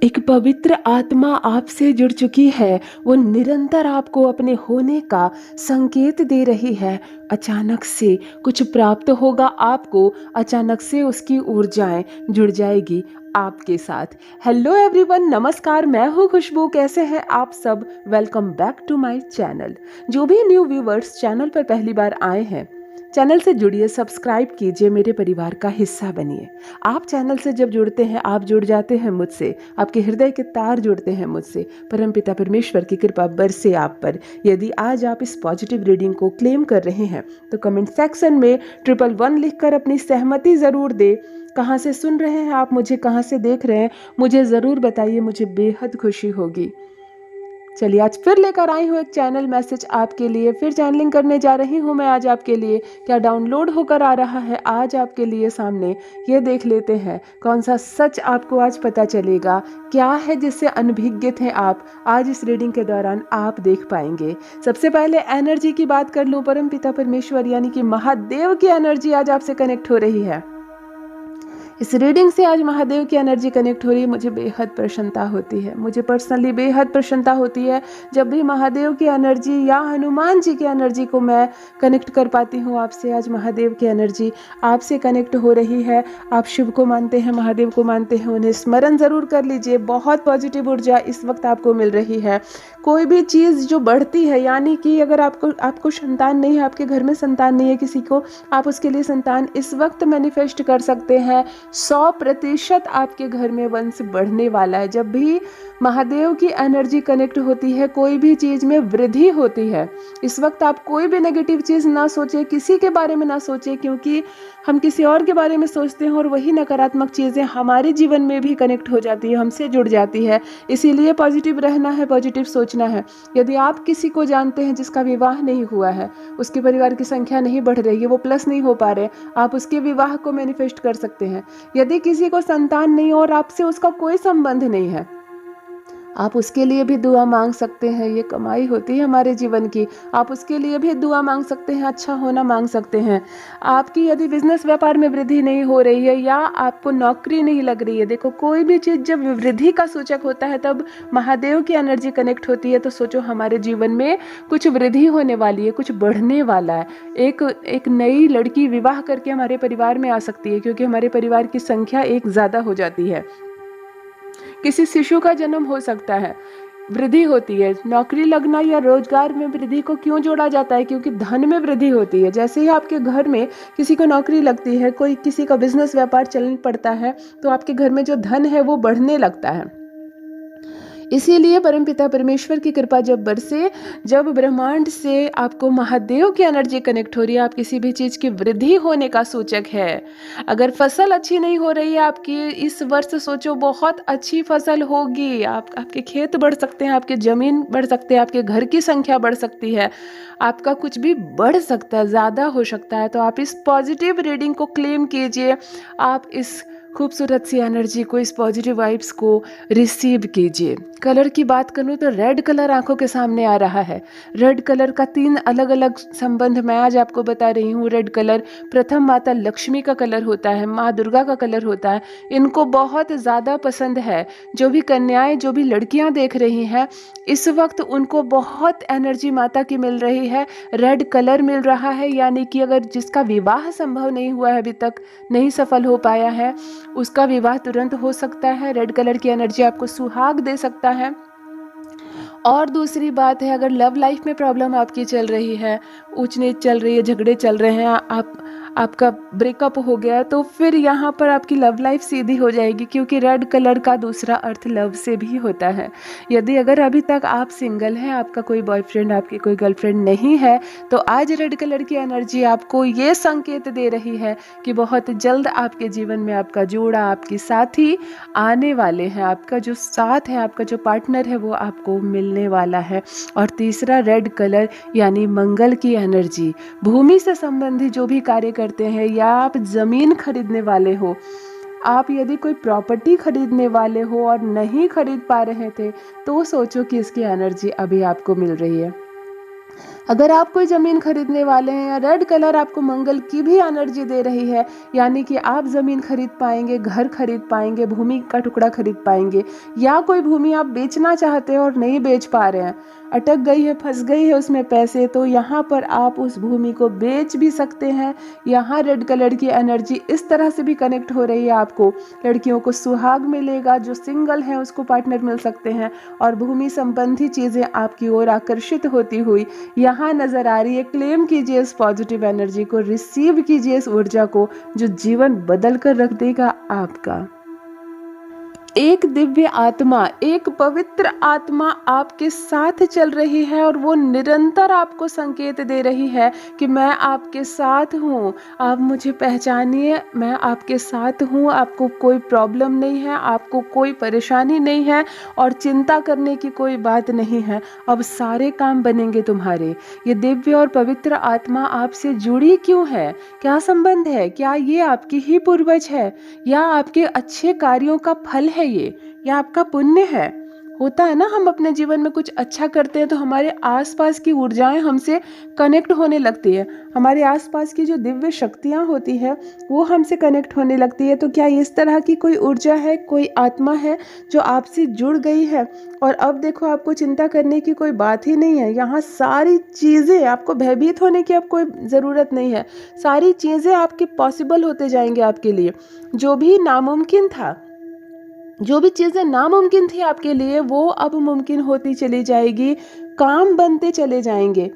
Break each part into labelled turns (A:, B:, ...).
A: एक पवित्र आत्मा आपसे जुड़ चुकी है। वो निरंतर आपको अपने होने का संकेत दे रही है। अचानक से कुछ प्राप्त होगा आपको, अचानक से उसकी ऊर्जाएं जुड़ जाएगी आपके साथ। हेलो एवरीवन, नमस्कार, मैं हूँ खुशबू। कैसे हैं आप सब? Welcome back to my channel. जो भी न्यू व्यूवर्स चैनल पर पहली बार आए हैं, चैनल से जुड़िए, सब्सक्राइब कीजिए, मेरे परिवार का हिस्सा बनिए। आप चैनल से जब जुड़ते हैं, आप जुड़ जाते हैं मुझसे, आपके हृदय के तार जुड़ते हैं मुझसे। परमपिता परमेश्वर की कृपा बरसे आप पर। यदि आज आप इस पॉजिटिव रीडिंग को क्लेम कर रहे हैं तो कमेंट सेक्शन में 111 लिखकर अपनी सहमति ज़रूर दे। कहाँ से सुन रहे हैं आप मुझे, कहाँ से देख रहे हैं, मुझे ज़रूर बताइए, मुझे बेहद खुशी होगी। चलिए, आज फिर लेकर आई हूँ एक चैनल मैसेज आपके लिए। फिर चैनलिंग करने जा रही हूँ मैं आज आपके लिए। क्या डाउनलोड होकर आ रहा है आज आपके लिए सामने, ये देख लेते हैं। कौन सा सच आपको आज पता चलेगा, क्या है जिससे अनभिज्ञ थे आप, आज इस रीडिंग के दौरान आप देख पाएंगे। सबसे पहले एनर्जी की बात कर लूँ। परम पिता परमेश्वर यानी कि महादेव की एनर्जी आज आपसे कनेक्ट हो रही है। इस रीडिंग से आज महादेव की एनर्जी कनेक्ट हो रही है। मुझे बेहद प्रसन्नता होती है, मुझे पर्सनली बेहद प्रसन्नता होती है जब भी महादेव की एनर्जी या हनुमान जी की एनर्जी को मैं कनेक्ट कर पाती हूँ आपसे। आज महादेव की एनर्जी आपसे कनेक्ट हो रही है। आप शिव को मानते हैं, महादेव को मानते हैं, उन्हें स्मरण ज़रूर कर लीजिए। बहुत पॉजिटिव ऊर्जा इस वक्त आपको मिल रही है। कोई भी चीज़ जो बढ़ती है, यानी कि अगर आपको संतान नहीं है, आपके घर में संतान नहीं है किसी को, आप उसके लिए संतान इस वक्त मैनिफेस्ट कर सकते हैं। 100% आपके घर में वंश बढ़ने वाला है। जब भी महादेव की एनर्जी कनेक्ट होती है, कोई भी चीज़ में वृद्धि होती है। इस वक्त आप कोई भी नेगेटिव चीज़ ना सोचें, किसी के बारे में ना सोचें, क्योंकि हम किसी और के बारे में सोचते हैं और वही नकारात्मक चीज़ें हमारे जीवन में भी कनेक्ट हो जाती है, हमसे जुड़ जाती है। इसीलिए पॉजिटिव रहना है, पॉजिटिव सोचना है। यदि आप किसी को जानते हैं जिसका विवाह नहीं हुआ है, उसके परिवार की संख्या नहीं बढ़ रही है, वो प्लस नहीं हो पा रहे, आप उसके विवाह को मैनिफेस्ट कर सकते हैं। यदि किसी को संतान नहीं और आपसे उसका कोई संबंध नहीं है, आप उसके लिए भी दुआ मांग सकते हैं। ये कमाई होती है हमारे जीवन की, आप उसके लिए भी दुआ मांग सकते हैं, अच्छा होना मांग सकते हैं। आपकी यदि बिजनेस व्यापार में वृद्धि नहीं हो रही है या आपको नौकरी नहीं लग रही है, देखो कोई भी चीज़ जब वृद्धि का सूचक होता है तब महादेव की एनर्जी कनेक्ट होती है। तो सोचो हमारे जीवन में कुछ वृद्धि होने वाली है, कुछ बढ़ने वाला है। एक नई लड़की विवाह करके हमारे परिवार में आ सकती है, क्योंकि हमारे परिवार की संख्या एक ज़्यादा हो जाती है। किसी शिशु का जन्म हो सकता है, वृद्धि होती है। नौकरी लगना या रोजगार में वृद्धि को क्यों जोड़ा जाता है? क्योंकि धन में वृद्धि होती है। जैसे ही आपके घर में किसी को नौकरी लगती है, कोई किसी का बिजनेस व्यापार चल पड़ता है, तो आपके घर में जो धन है वो बढ़ने लगता है। इसीलिए परमपिता परमेश्वर की कृपा जब बरसे, जब ब्रह्मांड से आपको महादेव की एनर्जी कनेक्ट हो रही है, आप किसी भी चीज़ की वृद्धि होने का सूचक है। अगर फसल अच्छी नहीं हो रही है आपकी इस वर्ष, सोचो बहुत अच्छी फसल होगी। आपके खेत बढ़ सकते हैं, आपकी ज़मीन बढ़ सकते हैं, आपके घर की संख्या बढ़ सकती है, आपका कुछ भी बढ़ सकता है, ज़्यादा हो सकता है। तो आप इस पॉजिटिव रीडिंग को क्लेम कीजिए। आप इस खूबसूरत सी एनर्जी को, इस पॉजिटिव वाइब्स को रिसीव कीजिए। कलर की बात करूँ तो रेड कलर आंखों के सामने आ रहा है। रेड कलर का 3 अलग अलग संबंध मैं आज आपको बता रही हूँ। रेड कलर प्रथम माता लक्ष्मी का कलर होता है, माँ दुर्गा का कलर होता है। इनको बहुत ज़्यादा पसंद है। जो भी कन्याएं, जो भी लड़कियां देख रही हैं इस वक्त, उनको बहुत एनर्जी माता की मिल रही है, रेड कलर मिल रहा है। यानी कि अगर जिसका विवाह संभव नहीं हुआ है, अभी तक नहीं सफल हो पाया है, उसका विवाह तुरंत हो सकता है। रेड कलर की एनर्जी आपको सुहाग दे सकता है। और दूसरी बात है, अगर लव लाइफ में प्रॉब्लम आपकी चल रही है, ऊंच नीच चल रही है, झगड़े चल रहे हैं, आपका ब्रेकअप हो गया, तो फिर यहाँ पर आपकी लव लाइफ सीधी हो जाएगी, क्योंकि रेड कलर का दूसरा अर्थ लव से भी होता है। यदि अगर अभी तक आप सिंगल हैं, आपका कोई बॉयफ्रेंड, आपकी कोई गर्लफ्रेंड नहीं है, तो आज रेड कलर की एनर्जी आपको ये संकेत दे रही है कि बहुत जल्द आपके जीवन में आपका जोड़ा, आपके साथी आने वाले हैं। आपका जो साथ है, आपका जो पार्टनर है, वो आपको मिलने वाला है। और तीसरा रेड कलर यानी मंगल की एनर्जी। भूमि से संबंधित जो भी कार्य करते हैं, या आप ज़मीन खरीदने वाले हो, आप यदि कोई प्रॉपर्टी खरीदने वाले हो और नहीं खरीद पा रहे थे, तो सोचो कि इसकी एनर्जी अभी आपको मिल रही है। अगर आप कोई ज़मीन खरीदने वाले हैं या रेड कलर आपको मंगल की भी एनर्जी दे रही है, यानी कि आप ज़मीन खरीद पाएंगे, घर खरीद पाएंगे, भूमि का टुकड़ा खरीद पाएंगे, या कोई भूमि आप बेचना चाहते हैं और नहीं बेच पा रहे हैं, अटक गई है, फंस गई है उसमें पैसे, तो यहाँ पर आप उस भूमि को बेच भी सकते हैं। यहाँ रेड कलर की एनर्जी इस तरह से भी कनेक्ट हो रही है आपको। लड़कियों को सुहाग मिलेगा, जो सिंगल हैं उसको पार्टनर मिल सकते हैं, और भूमि संबंधी चीज़ें आपकी ओर आकर्षित होती हुई यहाँ नजर आ रही है। क्लेम कीजिए इस पॉजिटिव एनर्जी को, रिसीव कीजिए इस ऊर्जा को, जो जीवन बदल कर रख देगा आपका। एक दिव्य आत्मा, एक पवित्र आत्मा आपके साथ चल रही है और वो निरंतर आपको संकेत दे रही है कि मैं आपके साथ हूँ, आप मुझे पहचानिए, मैं आपके साथ हूँ, आपको कोई प्रॉब्लम नहीं है, आपको कोई परेशानी नहीं है और चिंता करने की कोई बात नहीं है। अब सारे काम बनेंगे तुम्हारे। ये दिव्य और पवित्र आत्मा आपसे जुड़ी क्यों है? क्या संबंध है? क्या ये आपकी ही पूर्वज है या आपके अच्छे कार्यों का फल है? ये आपका पुण्य है। होता है ना, हम अपने जीवन में कुछ अच्छा करते हैं तो हमारे आसपास की ऊर्जाएं हमसे कनेक्ट होने लगती है, हमारे आसपास की जो दिव्य शक्तियां होती है वो हमसे कनेक्ट होने लगती है। तो क्या इस तरह की कोई ऊर्जा है, कोई आत्मा है जो आपसे जुड़ गई है? और अब देखो, आपको चिंता करने की कोई बात ही नहीं है। यहाँ सारी चीज़ें, आपको भयभीत होने की अब कोई ज़रूरत नहीं है। सारी चीज़ें आपके पॉसिबल होते जाएंगे आपके लिए। जो भी नामुमकिन था, जो भी चीज़ें नामुमकिन थी आपके लिए, वो अब मुमकिन होती चली जाएगी, काम बनते चले जाएंगे।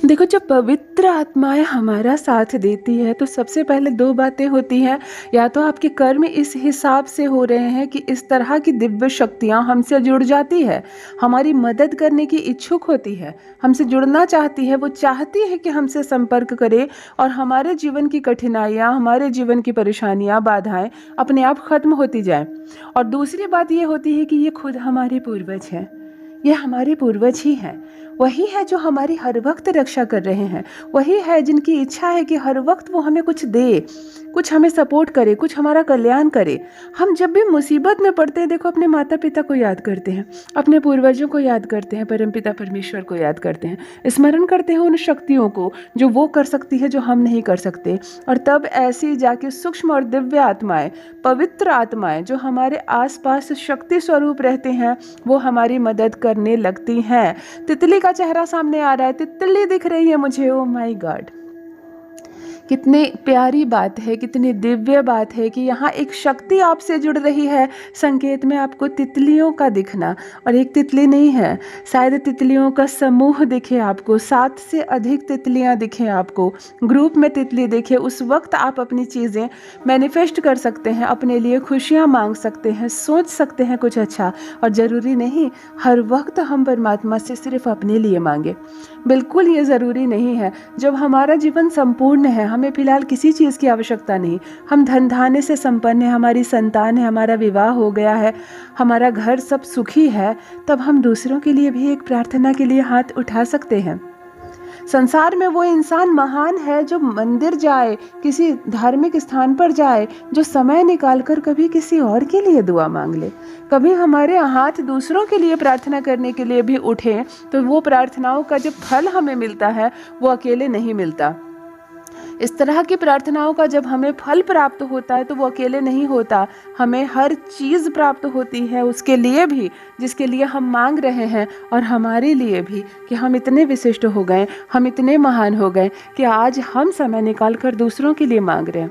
A: देखो, जब पवित्र आत्माएं हमारा साथ देती है तो सबसे पहले दो बातें होती हैं। या तो आपके कर्म इस हिसाब से हो रहे हैं कि इस तरह की दिव्य शक्तियां हमसे जुड़ जाती है, हमारी मदद करने की इच्छुक होती है, हमसे जुड़ना चाहती है, वो चाहती है कि हमसे संपर्क करे और हमारे जीवन की कठिनाइयाँ, हमारे जीवन की परेशानियाँ, बाधाएं अपने आप खत्म होती जाएं। और दूसरी बात ये होती है कि ये खुद हमारे पूर्वज हैं, ये हमारे पूर्वज ही हैं। वही है जो हमारी हर वक्त रक्षा कर रहे हैं, वही है जिनकी इच्छा है कि हर वक्त वो हमें कुछ दे, कुछ हमें सपोर्ट करे, कुछ हमारा कल्याण करे। हम जब भी मुसीबत में पड़ते हैं, देखो, अपने माता पिता को याद करते हैं, अपने पूर्वजों को याद करते हैं, परमपिता परमेश्वर को याद करते हैं, स्मरण करते हैं उन शक्तियों को जो वो कर सकती है, जो हम नहीं कर सकते। और तब ऐसी जाके सूक्ष्म और दिव्य आत्माएं, पवित्र आत्माएं जो हमारे आसपास शक्ति स्वरूप रहते हैं, वो हमारी मदद करने लगती हैं। तितली का चेहरा सामने आ रहा है, तितली दिख रही है मुझे। ओ माय गॉड, कितनी प्यारी बात है, कितनी दिव्य बात है कि यहाँ एक शक्ति आपसे जुड़ रही है। संकेत में आपको तितलियों का दिखना, और एक तितली नहीं है, शायद तितलियों का समूह दिखे आपको, 7 से अधिक तितलियाँ दिखें आपको, ग्रुप में तितली दिखे। उस वक्त आप अपनी चीज़ें मैनिफेस्ट कर सकते हैं, अपने लिए खुशियाँ मांग सकते हैं, सोच सकते हैं कुछ अच्छा। और ज़रूरी नहीं हर वक्त हम परमात्मा से सिर्फ अपने लिए मांगे, बिल्कुल ये ज़रूरी नहीं है। जब हमारा जीवन संपूर्ण है, हमें फिलहाल किसी चीज़ की आवश्यकता नहीं, हम धन धान्य से संपन्न है, हमारी संतान है, हमारा विवाह हो गया है, हमारा घर सब सुखी है, तब हम दूसरों के लिए भी एक प्रार्थना के लिए हाथ उठा सकते हैं। संसार में वो इंसान महान है जो मंदिर जाए, किसी धार्मिक स्थान पर जाए, जो समय निकालकर कभी किसी और के लिए दुआ मांग ले, कभी हमारे हाथ दूसरों के लिए प्रार्थना करने के लिए भी उठे, तो वो प्रार्थनाओं का जो फल हमें मिलता है वो अकेले नहीं मिलता। इस तरह की प्रार्थनाओं का जब हमें फल प्राप्त होता है तो वो अकेले नहीं होता, हमें हर चीज़ प्राप्त होती है उसके लिए भी जिसके लिए हम मांग रहे हैं, और हमारे लिए भी कि हम इतने विशिष्ट हो गए, हम इतने महान हो गए कि आज हम समय निकाल कर दूसरों के लिए मांग रहे हैं।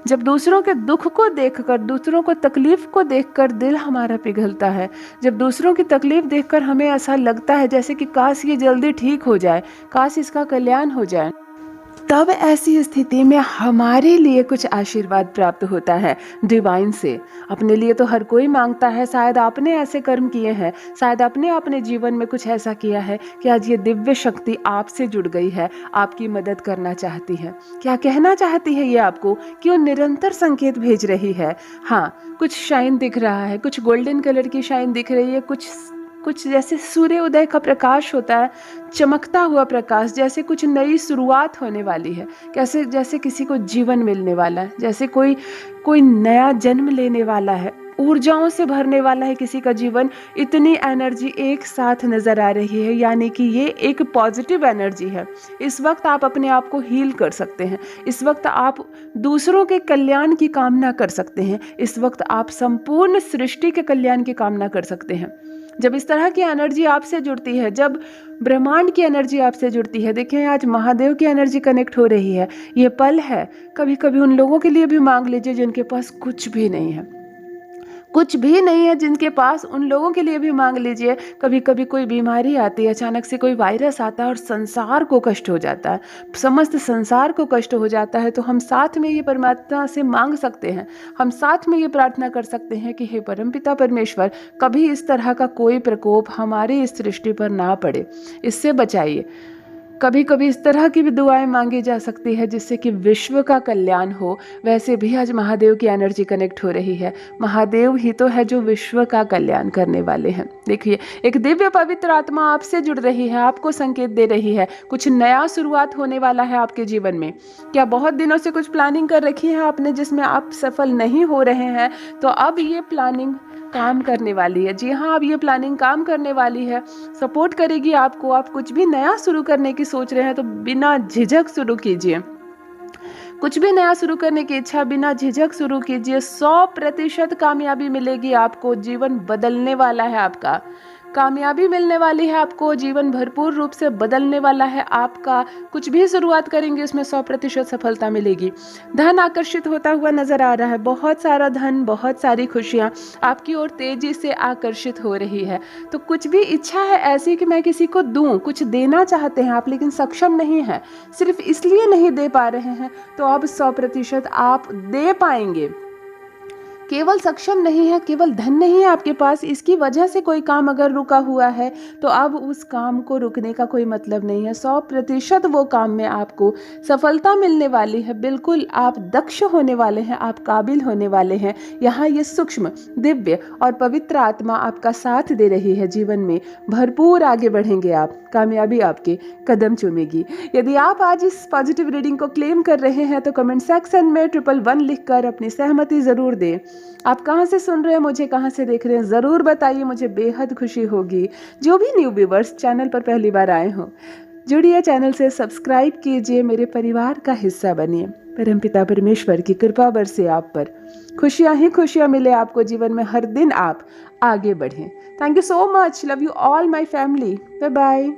A: जब दूसरों के दुख को देखकर, दूसरों को तकलीफ को देखकर दिल हमारा पिघलता है, जब दूसरों की तकलीफ देखकर हमें ऐसा लगता है जैसे कि काश ये जल्दी ठीक हो जाए, काश इसका कल्याण हो जाए, तब ऐसी स्थिति में हमारे लिए कुछ आशीर्वाद प्राप्त होता है डिवाइन से। अपने लिए तो हर कोई मांगता है, शायद आपने ऐसे कर्म किए हैं, शायद आपने अपने जीवन में कुछ ऐसा किया है कि आज ये दिव्य शक्ति आपसे जुड़ गई है, आपकी मदद करना चाहती है। क्या कहना चाहती है ये आपको कि वो निरंतर संकेत भेज रही है। हाँ, कुछ शाइन दिख रहा है, कुछ गोल्डन कलर की शाइन दिख रही है, कुछ जैसे सूर्य उदय का प्रकाश होता है, चमकता हुआ प्रकाश, जैसे कुछ नई शुरुआत होने वाली है, जैसे किसी को जीवन मिलने वाला है, जैसे कोई नया जन्म लेने वाला है, ऊर्जाओं से भरने वाला है किसी का जीवन। इतनी एनर्जी एक साथ नज़र आ रही है, यानी कि ये एक पॉजिटिव एनर्जी है। इस वक्त आप अपने आप को हील कर सकते हैं। इस वक्त आप दूसरों के कल्याण की कामना कर सकते हैं। इस वक्त आप संपूर्ण सृष्टि के कल्याण की कामना कर सकते हैं। जब इस तरह की एनर्जी आपसे जुड़ती है, जब ब्रह्मांड की एनर्जी आपसे जुड़ती है, देखिए आज महादेव की एनर्जी कनेक्ट हो रही है। ये पल है, कभी कभी उन लोगों के लिए भी मांग लीजिए जिनके पास कुछ भी नहीं है, कुछ भी नहीं है जिनके पास, उन लोगों के लिए भी मांग लीजिए। कभी कभी कोई बीमारी आती है, अचानक से कोई वायरस आता है और संसार को कष्ट हो जाता है, समस्त संसार को कष्ट हो जाता है, तो हम साथ में ये परमात्मा से मांग सकते हैं, हम साथ में ये प्रार्थना कर सकते हैं कि हे परमपिता परमेश्वर, कभी इस तरह का कोई प्रकोप हमारी इस सृष्टि पर ना पड़े, इससे बचाइए। कभी कभी इस तरह की भी दुआएं मांगी जा सकती है जिससे कि विश्व का कल्याण हो। वैसे भी आज महादेव की एनर्जी कनेक्ट हो रही है। महादेव ही तो है जो विश्व का कल्याण करने वाले हैं। देखिए, एक दिव्य पवित्र आत्मा आपसे जुड़ रही है, आपको संकेत दे रही है, कुछ नया शुरुआत होने वाला है आपके जीवन में। क्या बहुत दिनों से कुछ प्लानिंग कर रखी है आपने जिसमें आप सफल नहीं हो रहे हैं, तो अब ये प्लानिंग काम करने वाली है। जी हाँ, अब ये प्लानिंग काम करने वाली है, सपोर्ट करेगी आपको। आप कुछ भी नया शुरू करने की सोच रहे हैं तो बिना झिझक शुरू कीजिए। कुछ भी नया शुरू करने की इच्छा बिना झिझक शुरू कीजिए। 100% कामयाबी मिलेगी आपको, जीवन बदलने वाला है आपका, कामयाबी मिलने वाली है आपको, जीवन भरपूर रूप से बदलने वाला है आपका। कुछ भी शुरुआत करेंगे उसमें 100% सफलता मिलेगी। धन आकर्षित होता हुआ नजर आ रहा है, बहुत सारा धन, बहुत सारी खुशियाँ आपकी ओर तेजी से आकर्षित हो रही है। तो कुछ भी इच्छा है ऐसी कि मैं किसी को दूं, कुछ देना चाहते हैं आप लेकिन सक्षम नहीं है, सिर्फ इसलिए नहीं दे पा रहे हैं, तो अब 100% आप दे पाएंगे। केवल सक्षम नहीं है, केवल धन नहीं है आपके पास, इसकी वजह से कोई काम अगर रुका हुआ है तो अब उस काम को रुकने का कोई मतलब नहीं है। 100% वो काम में आपको सफलता मिलने वाली है। बिल्कुल आप दक्ष होने वाले हैं, आप काबिल होने वाले हैं। यहाँ ये सूक्ष्म, दिव्य और पवित्र आत्मा आपका साथ दे रही है। जीवन में भरपूर आगे बढ़ेंगे आप, कामयाबी आपके कदम चूमेगी। यदि आप आज इस पॉजिटिव रीडिंग को क्लेम कर रहे हैं तो कमेंट सेक्शन में 111 लिखकर अपनी सहमति जरूर दें। आप कहाँ से सुन रहे हैं, मुझे कहाँ से देख रहे हैं, ज़रूर बताइए, मुझे बेहद खुशी होगी। जो भी न्यू व्यूवर्स चैनल पर पहली बार आए हों, जुड़िए चैनल से, सब्सक्राइब कीजिए, मेरे परिवार का हिस्सा बनिए। परमपिता परमेश्वर की कृपा बरसे आप पर, खुशियाँ ही खुशियाँ मिले आपको जीवन में, हर दिन आप आगे बढ़ें। Thank you so much, love you all my family, bye bye.